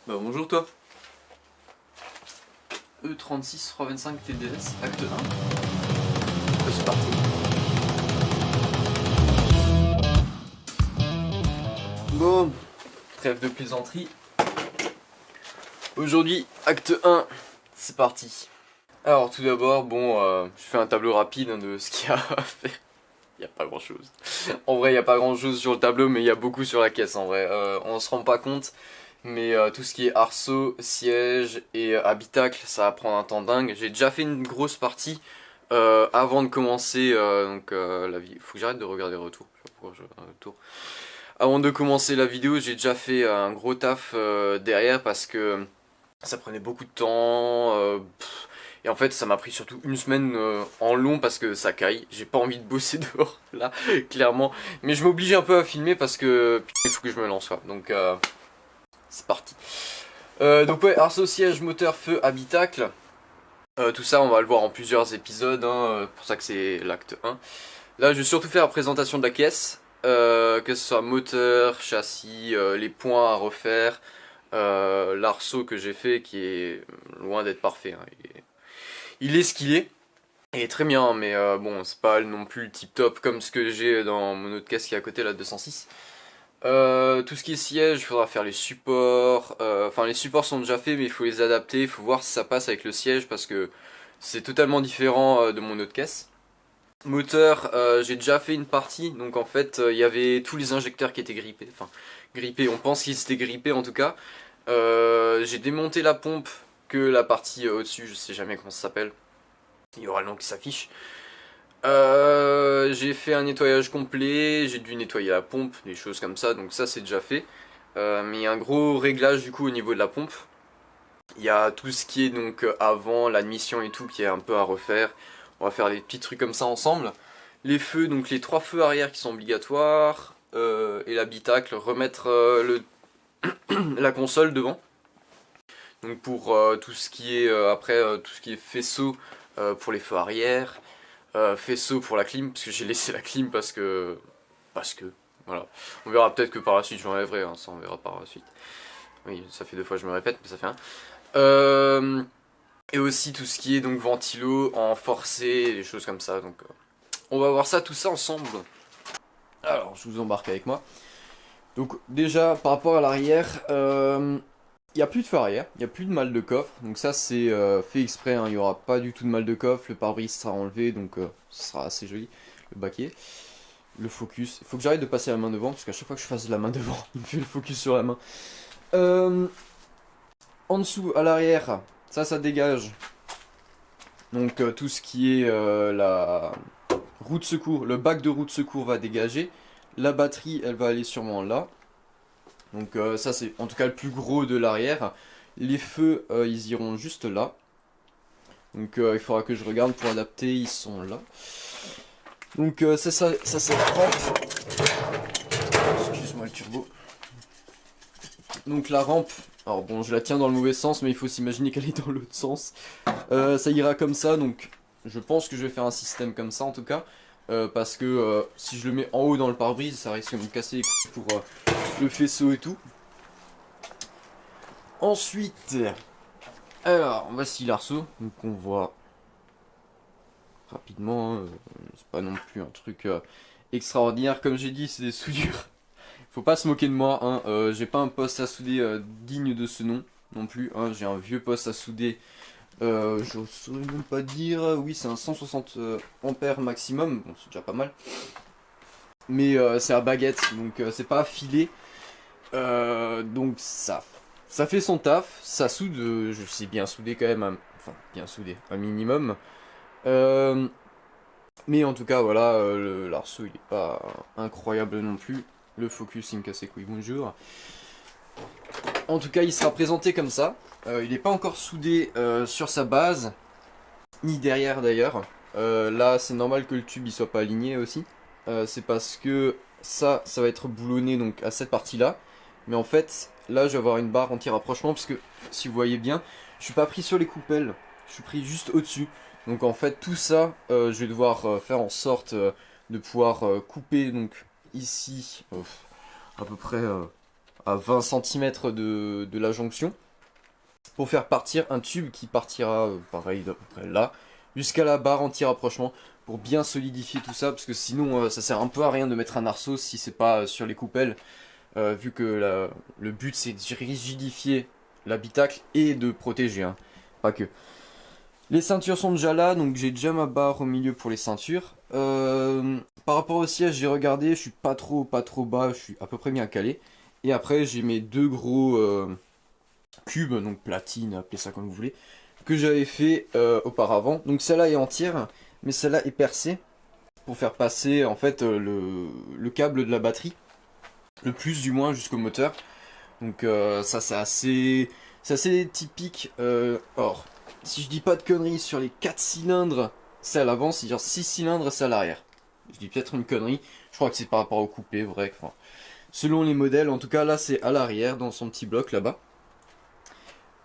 Bah bonjour toi. E36 325 TDS, acte 1. C'est parti. Bon, trêve de plaisanterie. Aujourd'hui, acte 1, c'est parti. Alors tout d'abord, bon, je fais un tableau rapide de ce qu'il y a à faire. Il n'y a pas grand chose. En vrai, il n'y a pas grand chose sur le tableau, mais il y a beaucoup sur la caisse en vrai. On se rend pas compte. Mais tout ce qui est arceau, siège et habitacle, ça va prendre un temps dingue. J'ai déjà fait une grosse partie avant de commencer la vie. Faut que j'arrête de regarder retour. Je sais pas pourquoi je retour. Avant de commencer la vidéo, j'ai déjà fait un gros taf derrière parce que ça prenait beaucoup de temps. Et en fait, ça m'a pris surtout une semaine en long parce que ça caille. J'ai pas envie de bosser dehors là, clairement. Mais je m'oblige un peu à filmer parce que il faut que je me lance quoi. Donc c'est parti. Donc ouais, arceau, siège, moteur, feu, habitacle. Tout ça on va le voir en plusieurs épisodes, hein, pour ça que c'est l'acte 1. Là je vais surtout faire la présentation de la caisse, que ce soit moteur, châssis, les points à refaire, l'arceau que j'ai fait qui est loin d'être parfait. Hein. Il est ce qu'il est. Il est très bien, mais bon, c'est pas non plus tip top comme ce que j'ai dans mon autre caisse qui est à côté, la 206. Tout ce qui est siège, il faudra faire les supports. Enfin, les supports sont déjà faits, mais il faut les adapter. Il faut voir si ça passe avec le siège parce que c'est totalement différent de mon autre caisse. Moteur, j'ai déjà fait une partie. Donc en fait, il y avait tous les injecteurs qui étaient grippés. Enfin, grippés, on pense qu'ils étaient grippés en tout cas. J'ai démonté la pompe, que la partie au-dessus, je sais jamais comment ça s'appelle. Il y aura le nom qui s'affiche. J'ai fait un nettoyage complet, j'ai dû nettoyer la pompe, des choses comme ça, donc ça c'est déjà fait. Mais il y a un gros réglage du coup au niveau de la pompe. Il y a tout ce qui est donc avant, l'admission et tout qui est un peu à refaire. On va faire des petits trucs comme ça ensemble. Les feux, donc les 3 feux arrière qui sont obligatoires. Et l'habitacle, remettre la console devant. Donc pour tout ce qui est après tout ce qui est faisceau pour les feux arrière. Faisceau pour la clim, parce que j'ai laissé la clim parce que voilà. On verra peut-être que par la suite je l'enlèverai, hein, ça on verra par la suite. Oui, ça fait 2 fois que je me répète, mais ça fait un. Et aussi tout ce qui est donc ventilo en forcé, des choses comme ça. Donc on va voir ça tout ça ensemble. Alors je vous embarque avec moi. Donc déjà par rapport à l'arrière, il n'y a plus de feu arrière, il n'y a plus de mal de coffre, donc ça c'est fait exprès, hein. Il n'y aura pas du tout de mal de coffre, le pare-brise sera enlevé, donc ce sera assez joli, le baquet, le focus, il faut que j'arrête de passer la main devant, parce qu'à chaque fois que je fasse la main devant, il me fait le focus sur la main. En dessous, à l'arrière, ça dégage, donc tout ce qui est la roue de secours, le bac de roue de secours va dégager, la batterie elle va aller sûrement là. Donc ça c'est en tout cas le plus gros de l'arrière. Les feux ils iront juste là. Donc il faudra que je regarde pour adapter, ils sont là. Donc ça c'est la rampe. Excuse-moi le turbo. Donc la rampe, alors bon je la tiens dans le mauvais sens mais il faut s'imaginer qu'elle est dans l'autre sens. Ça ira comme ça, donc je pense que je vais faire un système comme ça en tout cas. Parce que si je le mets en haut dans le pare-brise ça risque de me casser les couilles pour le faisceau et tout. Ensuite, alors voici l'arceau, donc on voit rapidement, hein, c'est pas non plus un truc extraordinaire, comme j'ai dit c'est des soudures. Faut pas se moquer de moi, hein. J'ai pas un poste à souder digne de ce nom non plus, hein. J'ai un vieux poste à souder, je saurais même pas dire, oui c'est un 160 ampères maximum, bon c'est déjà pas mal. Mais c'est à baguette, donc c'est pas affilé. Donc ça fait son taf, ça soude, je sais bien souder quand même, enfin bien souder, un minimum. Mais en tout cas voilà, l'arceau il est pas incroyable non plus. Le focus il me casse les couilles, bonjour. En tout cas il sera présenté comme ça. Il n'est pas encore soudé sur sa base, ni derrière d'ailleurs. Là c'est normal que le tube il soit pas aligné aussi. C'est parce que ça va être boulonné donc à cette partie là. Mais en fait, là je vais avoir une barre anti-rapprochement parce que si vous voyez bien, je suis pas pris sur les coupelles, je suis pris juste au-dessus. Donc en fait tout ça, je vais devoir faire en sorte de pouvoir couper donc ici à peu près à 20 cm de la jonction pour faire partir un tube qui partira, pareil, d'à peu près là, jusqu'à la barre anti-rapprochement pour bien solidifier tout ça, parce que sinon ça sert un peu à rien de mettre un arceau si c'est pas sur les coupelles, vu que le but c'est de rigidifier l'habitacle et de protéger, hein, pas que. Les ceintures sont déjà là, donc j'ai déjà ma barre au milieu pour les ceintures. Par rapport au siège, j'ai regardé, je suis pas trop bas, je suis à peu près bien calé. Et après, j'ai mes deux gros cubes, donc platine, appelez ça comme vous voulez, que j'avais fait auparavant. Donc celle-là est entière, mais celle-là est percée pour faire passer en fait le câble de la batterie, le plus du moins jusqu'au moteur. Donc ça c'est assez typique. Or, si je dis pas de conneries, sur les 4 cylindres, c'est à l'avant, c'est-à-dire 6 cylindres, c'est à l'arrière. Je dis peut-être une connerie, je crois que c'est par rapport au coupé, vrai. Enfin, selon les modèles, en tout cas là c'est à l'arrière, dans son petit bloc là-bas.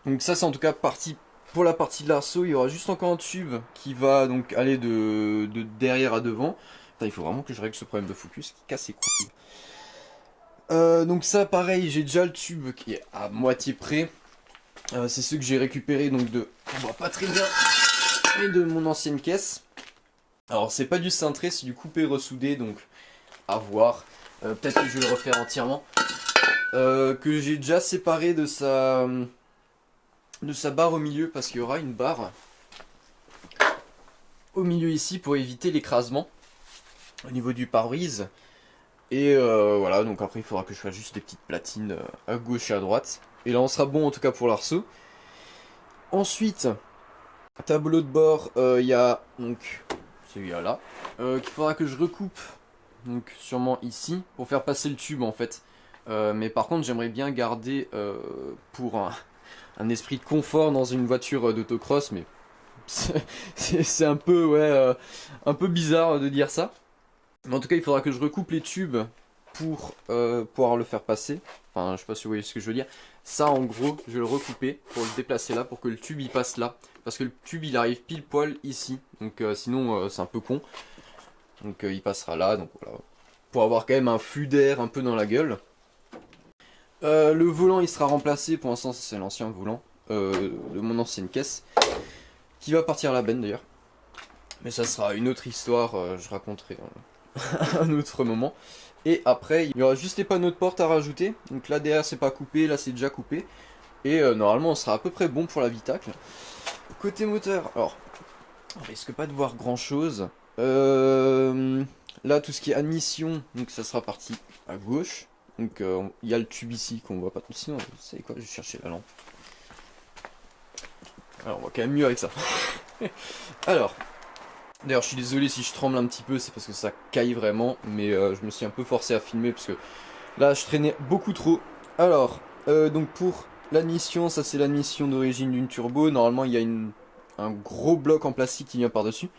Donc ça c'est en tout cas parti pour la partie de l'arceau. Il y aura juste encore un tube qui va donc aller de derrière à devant. Putain, il faut vraiment que je règle ce problème de focus qui casse les couilles. Donc ça pareil, j'ai déjà le tube qui est à moitié prêt. C'est ceux que j'ai récupéré donc on voit pas très bien, mais de mon ancienne caisse. Alors c'est pas du cintré, c'est du coupé ressoudé, donc à voir. Peut-être que je vais le refaire entièrement. Que j'ai déjà séparé de sa barre au milieu, parce qu'il y aura une barre au milieu ici pour éviter l'écrasement au niveau du pare-brise. Et voilà, donc après il faudra que je fasse juste des petites platines à gauche et à droite. Et là on sera bon en tout cas pour l'arceau. Ensuite, tableau de bord, il y a donc celui-là là, qu'il faudra que je recoupe, donc sûrement ici, pour faire passer le tube en fait. Mais par contre j'aimerais bien garder pour un esprit de confort dans une voiture d'autocross, mais c'est un peu, ouais, un peu bizarre de dire ça. Mais en tout cas il faudra que je recoupe les tubes pour pouvoir le faire passer. Enfin je sais pas si vous voyez ce que je veux dire. Ça en gros je vais le recouper pour le déplacer là, pour que le tube il passe là. Parce que le tube il arrive pile poil ici. Donc sinon c'est un peu con. Donc il passera là, donc voilà. Pour avoir quand même un flux d'air un peu dans la gueule. Le volant il sera remplacé, pour l'instant c'est l'ancien volant de mon ancienne caisse. Qui va partir à la benne d'ailleurs. Mais ça sera une autre histoire, je raconterai un autre moment. Et après, il y aura juste les panneaux de porte à rajouter. Donc là derrière c'est pas coupé, là c'est déjà coupé. Et normalement on sera à peu près bon pour l'habitacle. Côté moteur, alors on risque pas de voir grand chose. Là tout ce qui est admission, donc ça sera parti à gauche. Donc il y a le tube ici qu'on voit pas. Sinon, vous savez quoi, je vais chercher la lampe. Alors on voit quand même mieux avec ça. Alors, d'ailleurs je suis désolé si je tremble un petit peu, c'est parce que ça caille vraiment. Mais je me suis un peu forcé à filmer parce que là je traînais beaucoup trop. Alors, donc pour l'admission, ça c'est l'admission d'origine d'une turbo. Normalement il y a un gros bloc en plastique qui vient par dessus.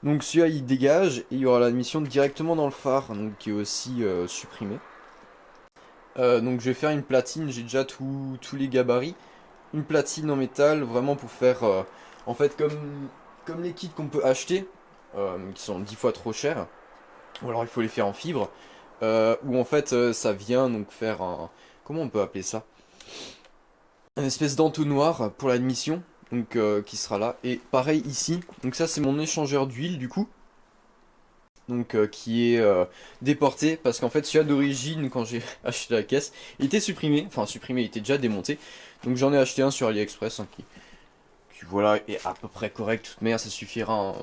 Donc celui-là il dégage et il y aura l'admission directement dans le phare, donc qui est aussi supprimé. Donc je vais faire une platine, j'ai déjà tous les gabarits. Une platine en métal, vraiment pour faire, en fait comme les kits qu'on peut acheter, qui sont 10 fois trop chers, ou alors il faut les faire en fibre, où en fait ça vient donc faire un, comment on peut appeler ça, une espèce d'entonnoir pour l'admission, donc qui sera là. Et pareil ici, donc ça c'est mon échangeur d'huile du coup. Donc qui est déporté parce qu'en fait celui-là d'origine quand j'ai acheté la caisse il était supprimé, enfin supprimé, il était déjà démonté, donc j'en ai acheté un sur AliExpress hein, qui voilà est à peu près correct, de toute manière ça suffira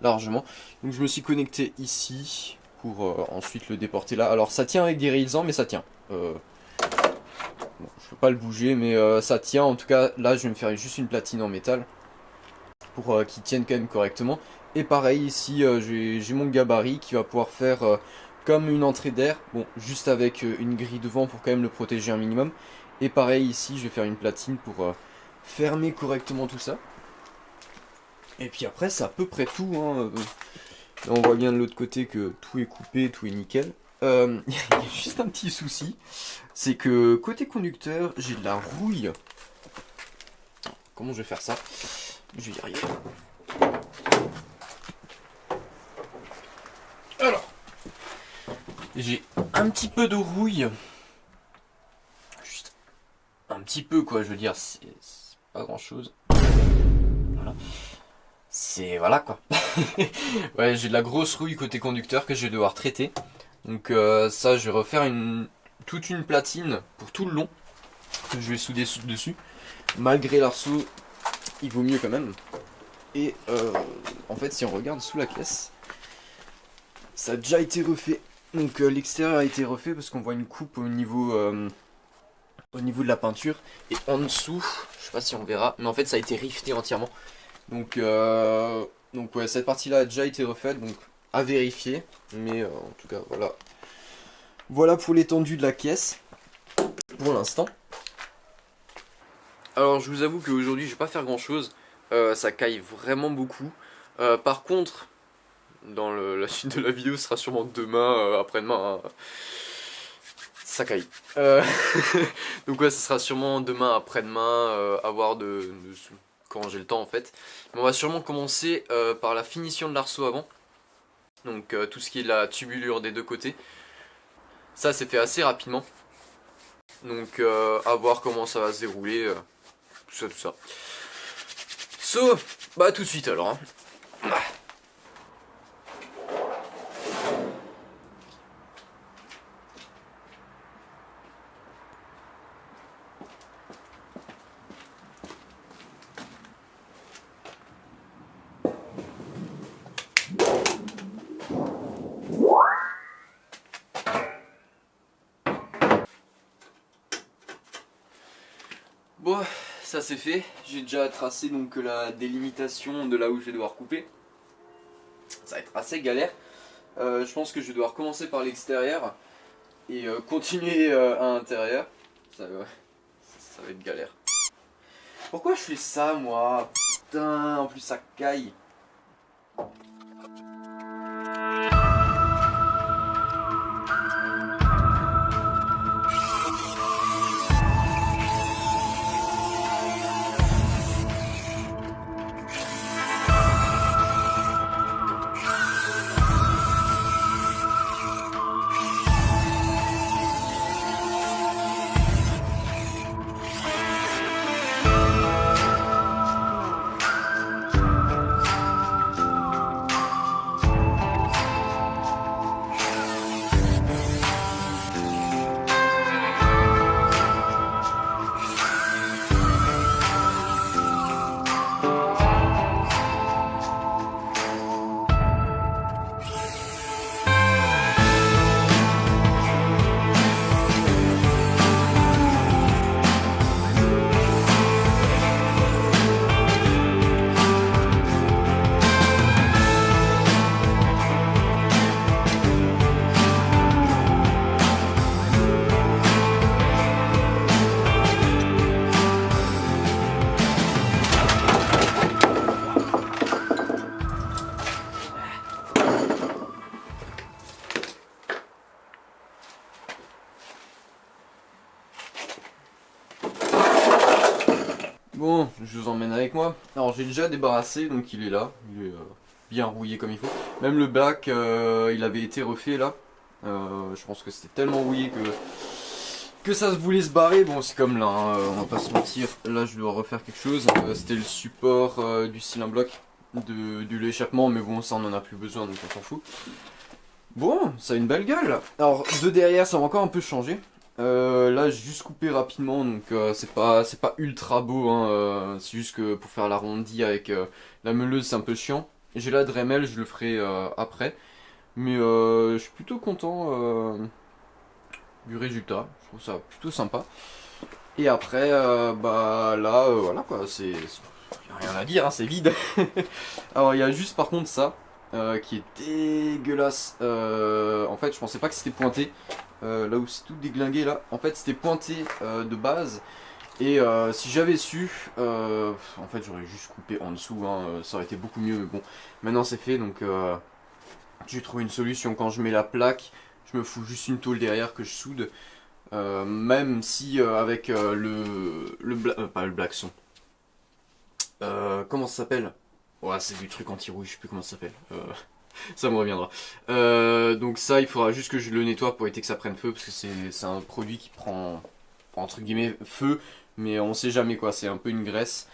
largement. Donc je me suis connecté ici pour ensuite le déporter là. Alors ça tient avec des réalisants mais ça tient, bon, je peux pas le bouger mais ça tient. En tout cas là je vais me faire juste une platine en métal pour qu'il tienne quand même correctement. Et pareil ici j'ai mon gabarit qui va pouvoir faire comme une entrée d'air, bon juste avec une grille devant pour quand même le protéger un minimum. Et pareil ici je vais faire une platine pour fermer correctement tout ça. Et puis après c'est à peu près tout hein. Là, on voit bien de l'autre côté que tout est coupé, tout est nickel. Il y a juste un petit souci, c'est que côté conducteur j'ai de la rouille. Comment je vais faire ça? Je vais y arriver. Alors, j'ai un petit peu de rouille petit peu quoi, je veux dire, c'est pas grand chose. Voilà. C'est voilà quoi. Ouais, j'ai de la grosse rouille côté conducteur que je vais devoir traiter. Donc ça, je vais refaire toute une platine pour tout le long que je vais souder dessus. Malgré l'arceau, il vaut mieux quand même. Et en fait, si on regarde sous la caisse, ça a déjà été refait. Donc l'extérieur a été refait parce qu'on voit une coupe au niveau de la peinture. Et en dessous, je sais pas si on verra, mais en fait ça a été rifté entièrement. Donc ouais, cette partie-là a déjà été refaite, donc à vérifier. Mais en tout cas, voilà. Voilà pour l'étendue de la caisse, pour l'instant. Alors je vous avoue qu'aujourd'hui je vais pas faire grand chose. Ça caille vraiment beaucoup. Par contre, dans la suite de la vidéo, ce sera sûrement demain, après-demain. Hein. Ça caille. Donc ouais, ce sera sûrement demain, après-demain, à voir quand j'ai le temps en fait. Mais on va sûrement commencer par la finition de l'arceau avant. Donc tout ce qui est la tubulure des deux côtés. Ça c'est fait assez rapidement. Donc à voir comment ça va se dérouler. Tout ça. So, bah tout de suite alors. Hein. Bon, ça c'est fait. J'ai déjà tracé donc la délimitation de là où je vais devoir couper. Ça va être assez galère. Je pense que je vais devoir commencer par l'extérieur et continuer à l'intérieur. Ça va être galère. Pourquoi je fais ça moi? Putain, en plus ça caille. Bon, je vous emmène avec moi. Alors j'ai déjà débarrassé, donc il est là. Il est bien rouillé comme il faut. Même le bac, il avait été refait là. Je pense que c'était tellement rouillé que ça voulait se barrer. Bon, c'est comme là, hein, on va pas se mentir. Là, je dois refaire quelque chose. C'était le support du cylindre bloc de l'échappement, mais bon, ça on en a plus besoin, donc on s'en fout. Bon, ça a une belle gueule. Alors, de derrière, ça va encore un peu changer. Là j'ai juste coupé rapidement, donc c'est pas ultra beau, hein, c'est juste que pour faire l'arrondi avec la meuleuse c'est un peu chiant. J'ai la Dremel, je le ferai après, mais je suis plutôt content du résultat, je trouve ça plutôt sympa. Et après bah là voilà quoi, c'est y a rien à dire, hein, c'est vide. Alors il y a juste par contre ça qui est dégueulasse. En fait je pensais pas que c'était pointé. Là où c'est tout déglingué là, en fait c'était pointé de base et si j'avais su, en fait j'aurais juste coupé en dessous, hein, ça aurait été beaucoup mieux, mais bon maintenant c'est fait, donc j'ai trouvé une solution. Quand je mets la plaque, je me fous juste une tôle derrière que je soude, même si avec pas le blackson, comment ça s'appelle? Ouais, c'est du truc anti-rouille, je sais plus comment ça s'appelle. Ça me reviendra. Donc ça, il faudra juste que je le nettoie pour éviter que ça prenne feu, parce que c'est un produit qui prend entre guillemets feu mais on sait jamais quoi, c'est un peu une graisse.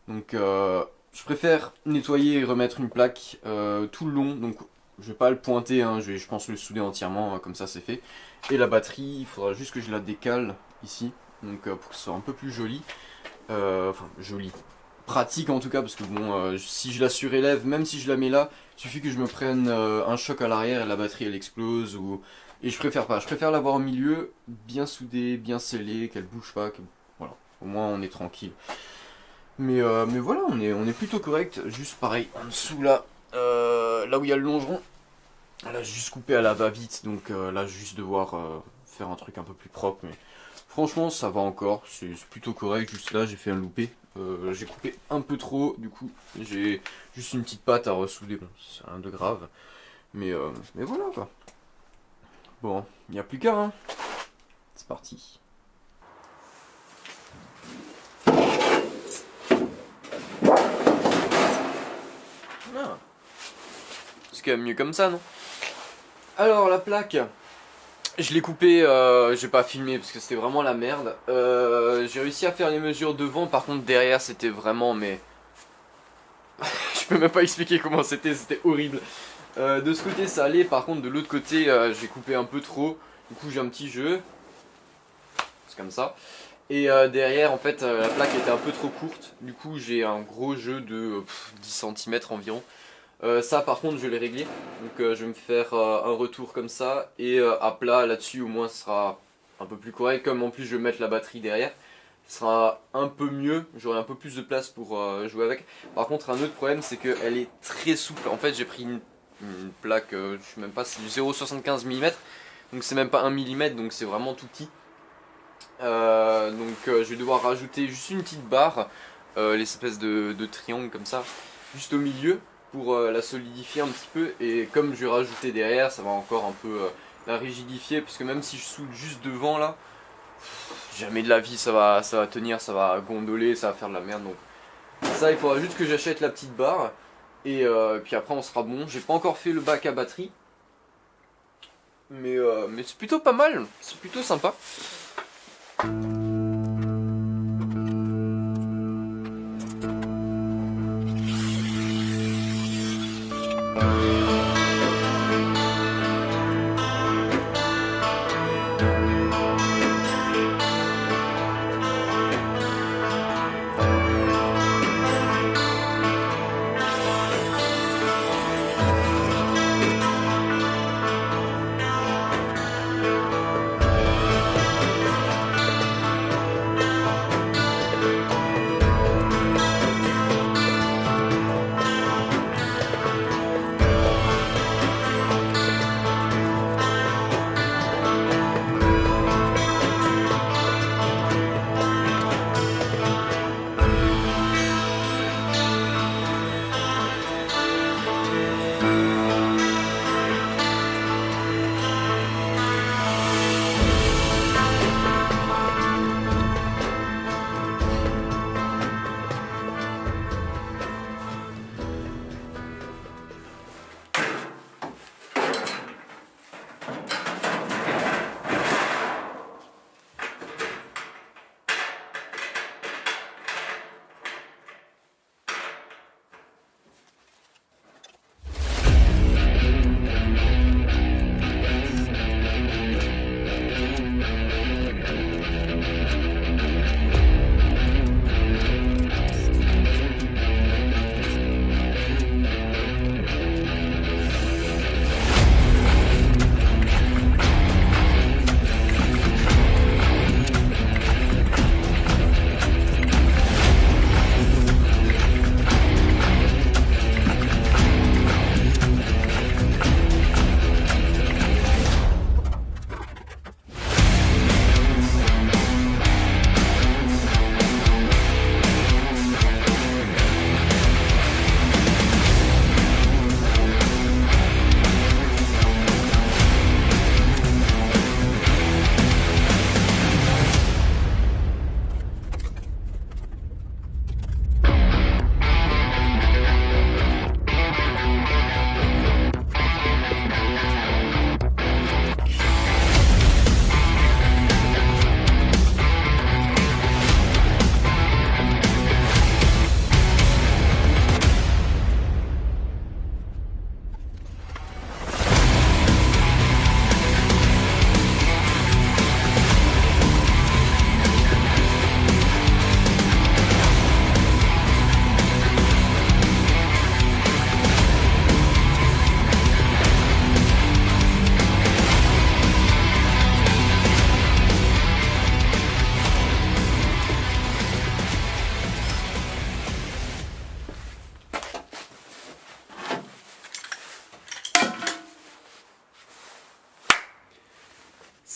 Donc je préfère nettoyer et remettre une plaque tout le long, donc je vais pas le pointer, hein, je pense le souder entièrement, comme ça c'est fait. Et la batterie, il faudra juste que je la décale ici, donc pour que ce soit un peu plus joli. Enfin, joli. Pratique en tout cas, parce que bon, si je la surélève, même si je la mets là, il suffit que je me prenne un choc à l'arrière et la batterie elle explose. Et je préfère pas, je préfère l'avoir au milieu, bien soudée, bien scellée, qu'elle bouge pas, voilà, au moins on est tranquille. Mais voilà, on est plutôt correct, juste pareil, en dessous là, là où il y a le longeron, là juste coupé à la va-vite, donc là juste devoir faire un truc un peu plus propre, mais franchement ça va encore, c'est plutôt correct, juste là j'ai fait un loupé, j'ai coupé un peu trop, du coup j'ai juste une petite patte à ressouder, bon c'est rien de grave, mais voilà quoi. Bon, il n'y a plus qu'à, hein. C'est parti. Ah. C'est quand même mieux comme ça, non? Alors la plaque, je l'ai coupée, j'ai pas filmé parce que c'était vraiment la merde. J'ai réussi à faire les mesures devant, par contre derrière c'était vraiment, mais je peux même pas expliquer comment c'était horrible. De ce côté ça allait, par contre de l'autre côté j'ai coupé un peu trop. Du coup j'ai un petit jeu, c'est comme ça. Et derrière en fait la plaque était un peu trop courte, du coup j'ai un gros jeu de 10 cm environ. Ça par contre je l'ai réglé, donc je vais me faire un retour comme ça et à plat là-dessus au moins ce sera un peu plus correct, comme en plus je vais mettre la batterie derrière, ce sera un peu mieux, j'aurai un peu plus de place pour jouer avec. Par contre un autre problème c'est qu'elle est très souple, en fait j'ai pris une plaque, je sais même pas, c'est du 0,75 mm, donc c'est même pas 1 mm, donc c'est vraiment tout petit. Donc je vais devoir rajouter juste une petite barre, l'espèce de triangle comme ça, juste au milieu pour la solidifier un petit peu, et comme je vais rajouter derrière ça va encore un peu la rigidifier, puisque même si je soude juste devant là, jamais de la vie ça va tenir, ça va gondoler, ça va faire de la merde, donc ça il faudra juste que j'achète la petite barre, et puis après on sera bon. J'ai pas encore fait le bac à batterie, mais c'est plutôt pas mal, c'est plutôt sympa.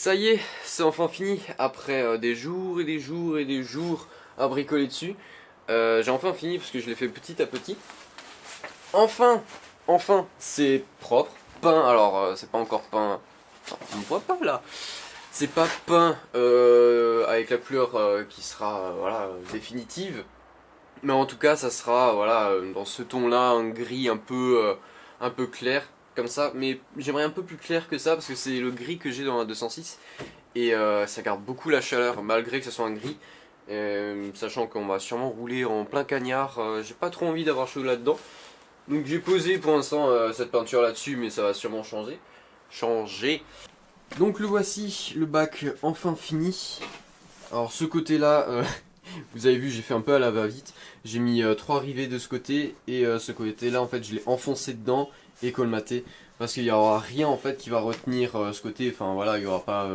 Ça y est, c'est enfin fini. Après des jours et des jours et des jours à bricoler dessus. J'ai enfin fini parce que je l'ai fait petit à petit. Enfin, c'est propre. Peint, alors c'est pas encore peint. Enfin, on ne voit pas là. C'est pas peint avec la couleur qui sera voilà, définitive. Mais en tout cas, ça sera voilà, dans ce ton-là, un gris un peu clair, comme ça. Mais j'aimerais un peu plus clair que ça, parce que c'est le gris que j'ai dans la 206. Et ça garde beaucoup la chaleur, malgré que ce soit un gris. Sachant qu'on va sûrement rouler en plein cagnard, j'ai pas trop envie d'avoir chaud là-dedans. Donc j'ai posé pour l'instant cette peinture là-dessus, mais ça va sûrement changer. Donc le voici, le bac enfin fini. Alors ce côté-là, vous avez vu, j'ai fait un peu à la va-vite. J'ai mis 3 rivets de ce côté, et ce côté-là, en fait, je l'ai enfoncé dedans et colmaté. Parce qu'il n'y aura rien, en fait, qui va retenir ce côté. Enfin, voilà, il n'y aura pas...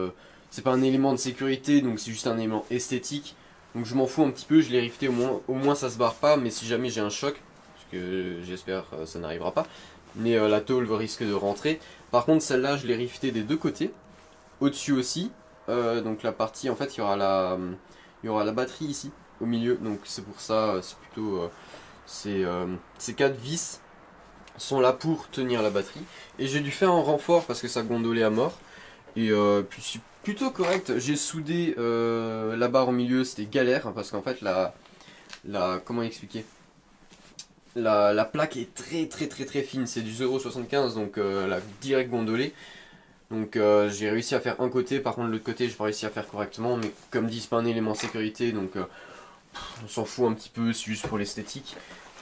c'est pas un élément de sécurité, donc c'est juste un élément esthétique. Donc je m'en fous un petit peu, je l'ai rifté au moins ça se barre pas. Mais si jamais j'ai un choc, parce que j'espère ça n'arrivera pas, mais la tôle risque de rentrer. Par contre, celle-là, je l'ai rifté des deux côtés. Au-dessus aussi. Donc la partie, en fait, il y aura la batterie ici au milieu, donc c'est pour ça, c'est plutôt ces 4 vis sont là pour tenir la batterie, et j'ai dû faire un renfort parce que ça gondolait à mort, et puis c'est plutôt correct. J'ai soudé la barre au milieu, c'était galère hein, parce qu'en fait comment expliquer, la plaque est très fine, c'est du 0,75, donc elle a direct gondolé. Donc j'ai réussi à faire un côté, par contre l'autre côté j'ai pas réussi à faire correctement, mais comme dit c'est pas un élément sécurité, donc on s'en fout un petit peu, c'est juste pour l'esthétique.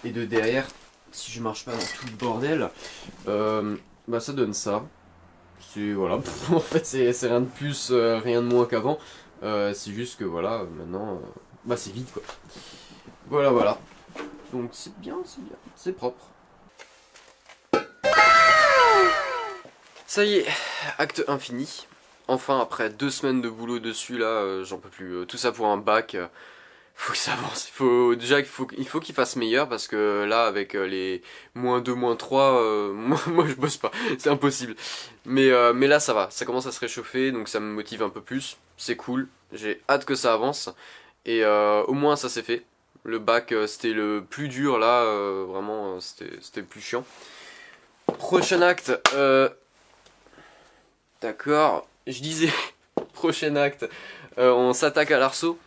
Et de derrière, si je marche pas dans tout le bordel, bah ça donne ça. C'est voilà, en fait c'est rien de plus, rien de moins qu'avant. C'est juste que voilà, maintenant, bah c'est vide quoi. Voilà. Donc c'est bien, c'est propre. Ça y est, acte infini. Enfin, après 2 semaines de boulot dessus, là, j'en peux plus. Tout ça pour un bac, faut que ça avance. Déjà, il faut qu'il fasse meilleur, parce que là, avec les -2, -3, moi je bosse pas, c'est impossible. Mais là, ça va, ça commence à se réchauffer, donc ça me motive un peu plus. C'est cool, j'ai hâte que ça avance. Et au moins, ça s'est fait. Le bac, c'était le plus dur, là, vraiment, c'était le plus chiant. Prochain acte, d'accord, je disais, prochain acte, on s'attaque à l'arceau.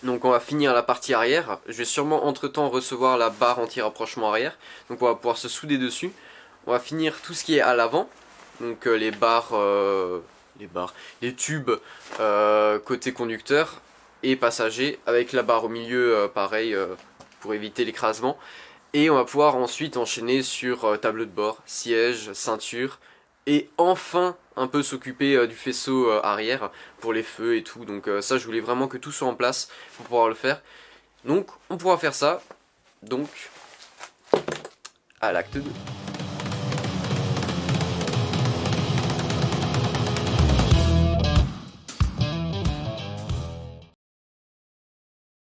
Donc on va finir la partie arrière. Je vais sûrement entre temps recevoir la barre anti-rapprochement arrière. Donc on va pouvoir se souder dessus. On va finir tout ce qui est à l'avant. Donc les tubes côté conducteur et passager. Avec la barre au milieu, pareil, pour éviter l'écrasement. Et on va pouvoir ensuite enchaîner sur tableau de bord, siège, ceinture. Et enfin un peu s'occuper du faisceau arrière pour les feux et tout. Donc ça, je voulais vraiment que tout soit en place pour pouvoir le faire. Donc on pourra faire ça. Donc à l'acte 2.